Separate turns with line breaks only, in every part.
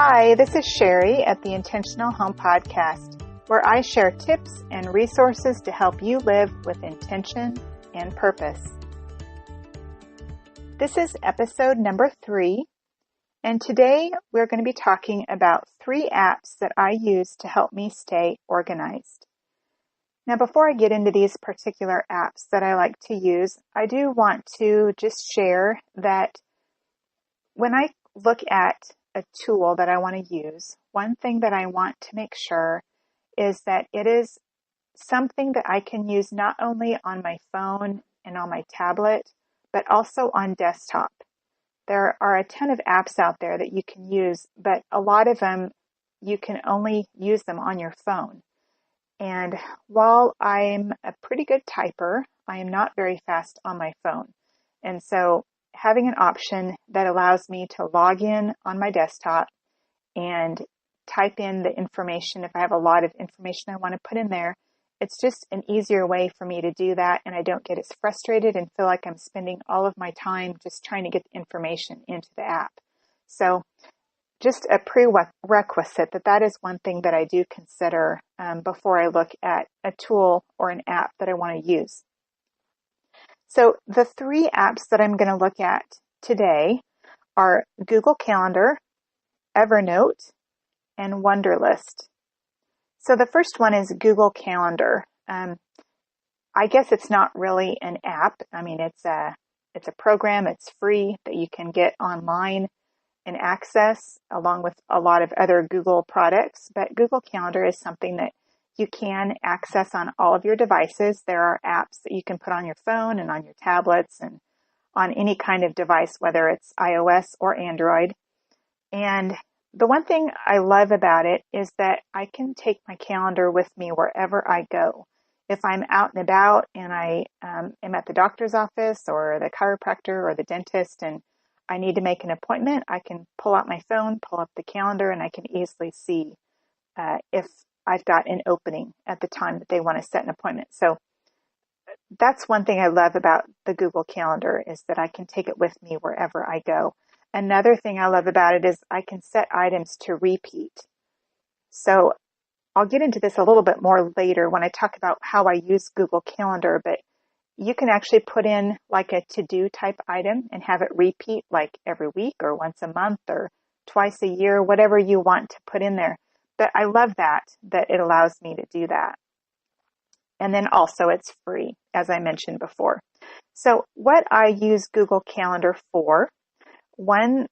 Hi, this is Sherry at the Intentional Home Podcast, where I share tips and resources to help you live with intention and purpose. This is episode number 3, and today we're going to be talking about 3 apps that I use to help me stay organized. Now, before I get into these particular apps that I like to use, I do want to just share that when I look at a tool that I want to use, one thing that I want to make sure is that it is something that I can use not only on my phone and on my tablet, but also on desktop. There are a ton of apps out there that you can use, but a lot of them, you can only use them on your phone. And while I'm a pretty good typer, I am not very fast on my phone. And so having an option that allows me to log in on my desktop and type in the information, if I have a lot of information I want to put in there, it's just an easier way for me to do that, and I don't get as frustrated and feel like I'm spending all of my time just trying to get the information into the app. So just a prerequisite that is one thing that I do consider before I look at a tool or an app that I want to use. So the 3 apps that I'm going to look at today are Google Calendar, Evernote, and Wunderlist. So the first one is Google Calendar. I guess it's not really an app. I mean, it's a program. It's free that you can get online and access along with a lot of other Google products. But Google Calendar is something that you can access on all of your devices. There are apps that you can put on your phone and on your tablets and on any kind of device, whether it's iOS or Android. And the one thing I love about it is that I can take my calendar with me wherever I go. If I'm out and about and I am at the doctor's office or the chiropractor or the dentist and I need to make an appointment, I can pull out my phone, pull up the calendar, and I can easily see if I've got an opening at the time that they want to set an appointment. So that's one thing I love about the Google Calendar is that I can take it with me wherever I go. Another thing I love about it is I can set items to repeat. So I'll get into this a little bit more later when I talk about how I use Google Calendar, but you can actually put in like a to-do type item and have it repeat like every week or once a month or twice a year, whatever you want to put in there. But I love that it allows me to do that. And then also it's free, as I mentioned before. So what I use Google Calendar for, one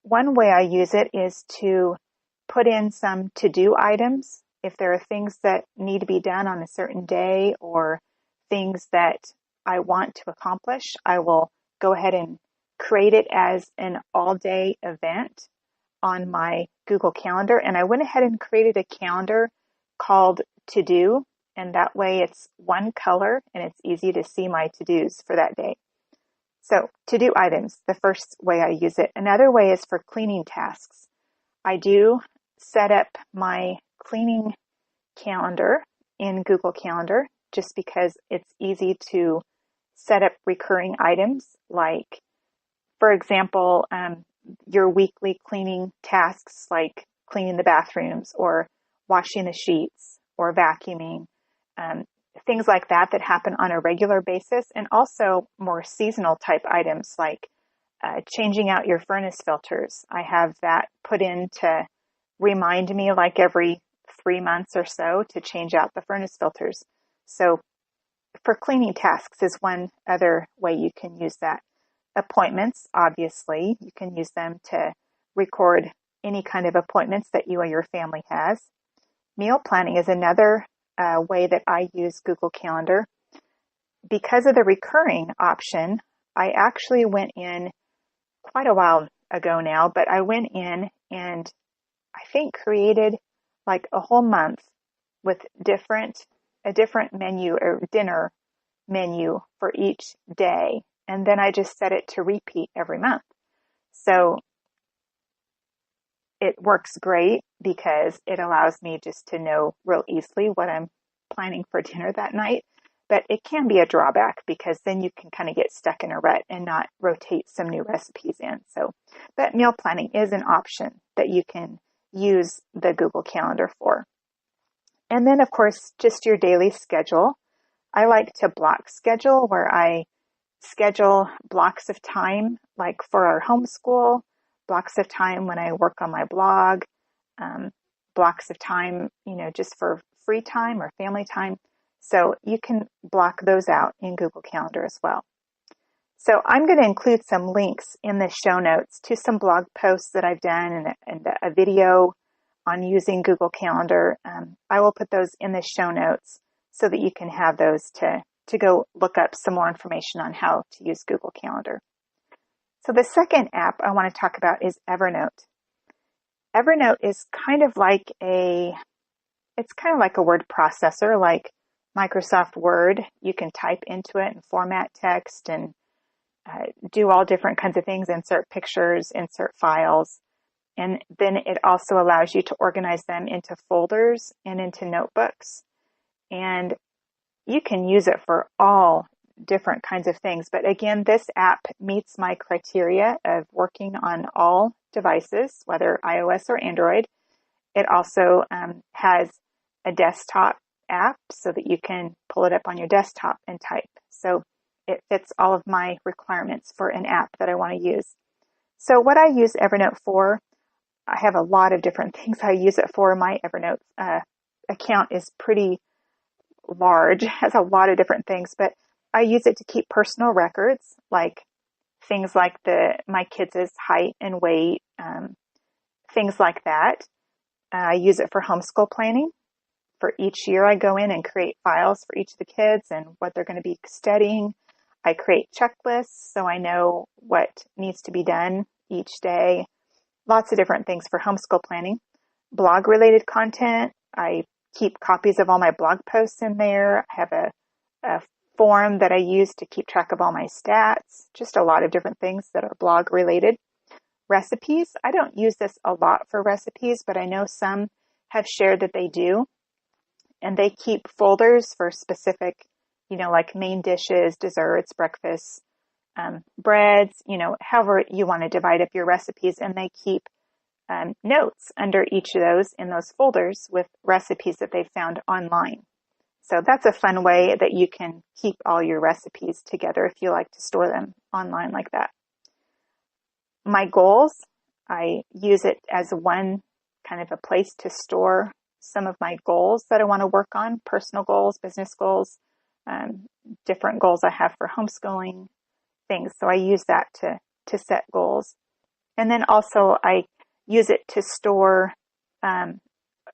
way I use it is to put in some to-do items. If there are things that need to be done on a certain day or things that I want to accomplish, I will go ahead and create it as an all-day event on my Google Calendar. And I went ahead and created a calendar called To Do, and that way it's one color and it's easy to see my to-dos for that day. So to-do items, the first way I use it. Another way is for cleaning tasks. I do set up my cleaning calendar in Google Calendar just because it's easy to set up recurring items like, for example, your weekly cleaning tasks like cleaning the bathrooms or washing the sheets or vacuuming, things like that happen on a regular basis, and also more seasonal type items like changing out your furnace filters. I have that put in to remind me like every 3 months or so to change out the furnace filters. So for cleaning tasks is one other way you can use that. Appointments, obviously, you can use them to record any kind of appointments that you or your family has. Meal planning is another way that I use Google Calendar. Because of the recurring option, I actually went in quite a while ago now, but I went in and I think created like a whole month with a different menu or dinner menu for each day. And then I just set it to repeat every month. So it works great because it allows me just to know real easily what I'm planning for dinner that night. But it can be a drawback because then you can kind of get stuck in a rut and not rotate some new recipes in. So, but meal planning is an option that you can use the Google Calendar for. And then, of course, just your daily schedule. I like to block schedule, where I schedule blocks of time, like for our homeschool, blocks of time when I work on my blog, blocks of time, just for free time or family time. So you can block those out in Google Calendar as well. So I'm going to include some links in the show notes to some blog posts that I've done and a video on using Google Calendar. I will put those in the show notes so that you can have those to go look up some more information on how to use Google Calendar. So the second app I want to talk about is Evernote. Evernote is kind of like a word processor, like Microsoft Word. You can type into it and format text and do all different kinds of things, insert pictures, insert files. And then it also allows you to organize them into folders and into notebooks. And you can use it for all different kinds of things. But again, this app meets my criteria of working on all devices, whether iOS or Android. It also has a desktop app so that you can pull it up on your desktop and type. So it fits all of my requirements for an app that I want to use. So what I use Evernote for, I have a lot of different things I use it for. My Evernote account is pretty large, has a lot of different things, but I use it to keep personal records, like things like my kids' height and weight, things like that. I use it for homeschool planning. For each year, I go in and create files for each of the kids and what they're going to be studying. I create checklists so I know what needs to be done each day. Lots of different things for homeschool planning. Blog-related content, I keep copies of all my blog posts in there. I have a form that I use to keep track of all my stats. Just a lot of different things that are blog-related. Recipes, I don't use this a lot for recipes, but I know some have shared that they do. And they keep folders for specific, like main dishes, desserts, breakfasts, breads, however you want to divide up your recipes. And they keep notes under each of those in those folders with recipes that they've found online. So that's a fun way that you can keep all your recipes together if you like to store them online like that. My goals, I use it as one kind of a place to store some of my goals that I want to work on, personal goals, business goals, different goals I have for homeschooling, things. So I use that to set goals. And then also I use it to store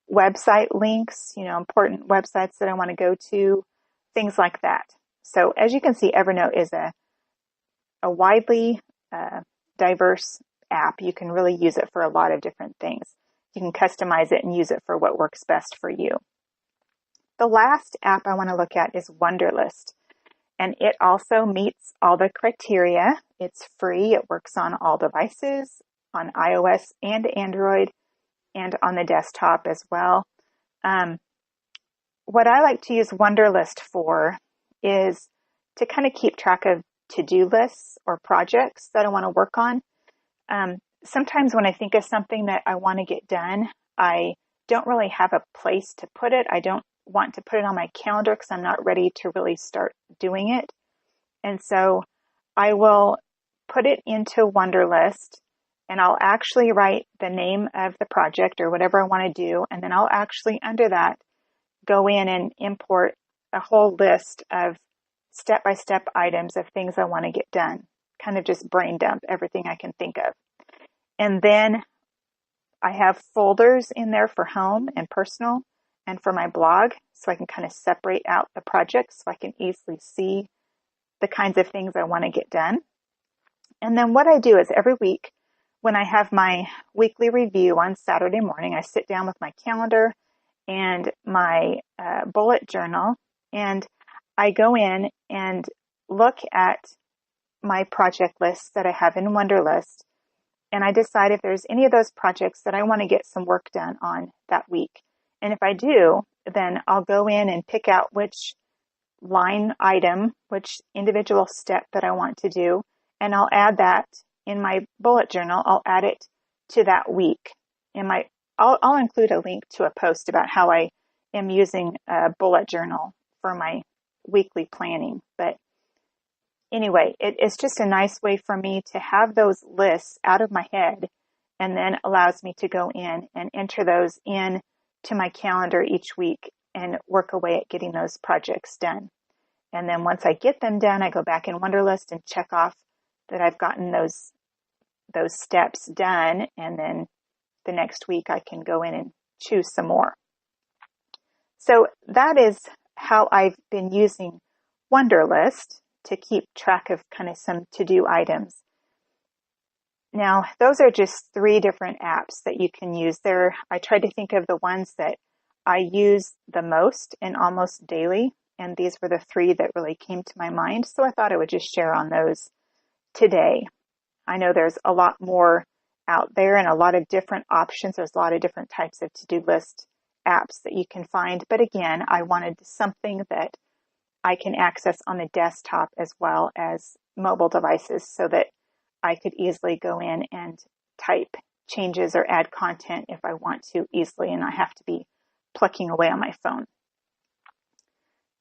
website links, important websites that I want to go to, things like that. So as you can see, Evernote is a widely diverse app. You can really use it for a lot of different things. You can customize it and use it for what works best for you. The last app I want to look at is Wunderlist, and it also meets all the criteria. It's free. It works on all devices, on iOS and Android, and on the desktop as well. What I like to use Wunderlist for is to kind of keep track of to-do lists or projects that I want to work on. Sometimes when I think of something that I want to get done, I don't really have a place to put it. I don't want to put it on my calendar because I'm not ready to really start doing it. And so I will put it into Wunderlist, and I'll actually write the name of the project or whatever I want to do. And then I'll actually under that go in and import a whole list of step-by-step items of things I want to get done. Kind of just brain dump everything I can think of. And then I have folders in there for home and personal and for my blog, so I can kind of separate out the projects so I can easily see the kinds of things I want to get done. And then what I do is every week when I have my weekly review on Saturday morning, I sit down with my calendar and my bullet journal, and I go in and look at my project lists that I have in Wunderlist, and I decide if there's any of those projects that I want to get some work done on that week. And if I do, then I'll go in and pick out which line item, which individual step that I want to do, and I'll add that in my bullet journal. I'll add it to that week. I'll include a link to a post about how I am using a bullet journal for my weekly planning. But anyway, it's just a nice way for me to have those lists out of my head, and then allows me to go in and enter those in to my calendar each week and work away at getting those projects done. And then once I get them done, I go back in Wunderlist and check off that I've gotten those steps done. And then the next week I can go in and choose some more. So that is how I've been using Wunderlist to keep track of kind of some to-do items. Now, those are just 3 different apps that you can use there. I tried to think of the ones that I use the most and almost daily, and these were the 3 that really came to my mind, so I thought I would just share on those today. I know there's a lot more out there and a lot of different options. There's a lot of different types of to-do list apps that you can find, but again, I wanted something that I can access on the desktop as well as mobile devices so that I could easily go in and type changes or add content if I want to easily and not have to be plucking away on my phone.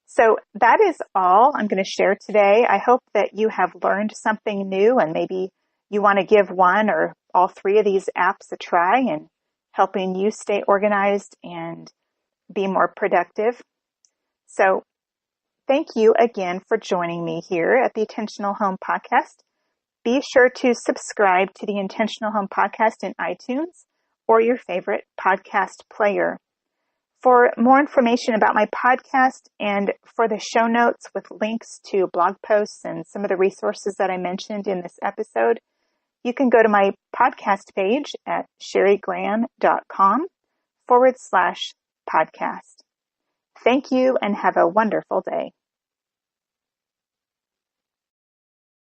So that is all I'm going to share today. I hope that you have learned something new, and maybe you want to give one or all 3 of these apps a try in helping you stay organized and be more productive. So thank you again for joining me here at the Intentional Home Podcast. Be sure to subscribe to the Intentional Home Podcast in iTunes or your favorite podcast player. For more information about my podcast and for the show notes with links to blog posts and some of the resources that I mentioned in this episode, you can go to my podcast page at sherrygraham.com/podcast. Thank you and have a wonderful day.